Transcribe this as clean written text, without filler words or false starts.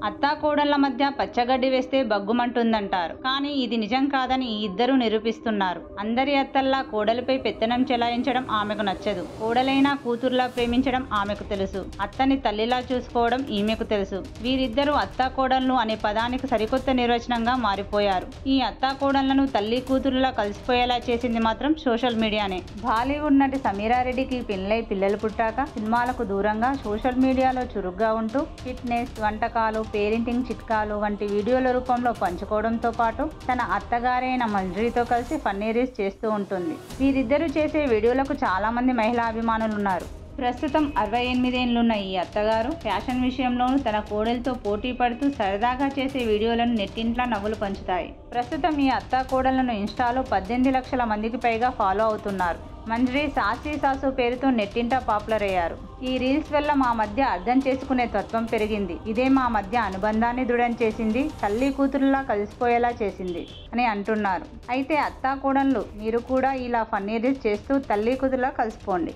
అత్తాకోడళ్ల మధ్య పచ్చగడ్డి వేస్తే బగ్గుమంటుందంటారు. కానీ ఇది నిజం కాదని ఈ ఇద్దరూ నిరూపిస్తున్నారు. అందరి అత్తల్లా కోడలిపై పెత్తనం చెలాయించడం ఆమెకు నచ్చదు. కోడలైనా కూతురులా ప్రేమించడం ఆమెకు తెలుసు. అత్తని తల్లిలా చూసుకోవడం ఈమెకు తెలుసు. వీరిద్దరూ అత్తాకోడళ్ళు అనే పదానికి సరికొత్త నిర్వచనంగా మారిపోయారు. ఈ అత్తాకోడళ్లను తల్లి కూతురులా కలిసిపోయేలా చేసింది మాత్రం సోషల్ మీడియానే. బాలీవుడ్ నటి సమీరారెడ్డికి పెళ్లై పిల్లలు పుట్టాక సినిమాలకు దూరంగా సోషల్ మీడియాలో చురుగ్గా ఉంటూ ఫిట్నెస్, వంటకాలు, పేరెంటింగ్ చిట్కాలు వంటి వీడియోల రూపంలో పంచుకోవడంతో పాటు తన అత్తగారైన మంజరీతో కలిసి ఫన్నీ రీల్స్ చేస్తూ ఉంటుంది. వీరిద్దరూ చేసే వీడియోలకు చాలా మంది మహిళా అభిమానులున్నారు. ప్రస్తుతం 68 ఏళ్లున్న ఈ అత్తగారు ఫ్యాషన్ విషయంలోనూ తన కోడలితో పోటీ పడుతూ సరదాగా చేసే వీడియోలను నెట్టింట్లా నవ్వులు పంచుతాయి. ప్రస్తుతం ఈ అత్తాకోడళ్లను ఇన్స్టాలో 18 లక్షల మందికి పైగా ఫాలో అవుతున్నారు. మంజరి సాసి సాసు పేరుతో నెట్టింటా పాపులర్ అయ్యారు. ఈ రీల్స్ వల్ల మా మధ్య అర్థం చేసుకునే తత్వం పెరిగింది. ఇదే మా మధ్య అనుబంధాన్ని దృఢం చేసింది, తల్లి కూతురులా కలిసిపోయేలా చేసింది అని అంటున్నారు. అయితే అత్తాకోడళ్ళు మీరు కూడా ఇలా ఫన్నీ రీల్స్ చేస్తూ తల్లి కూతురులా కలిసిపోండి.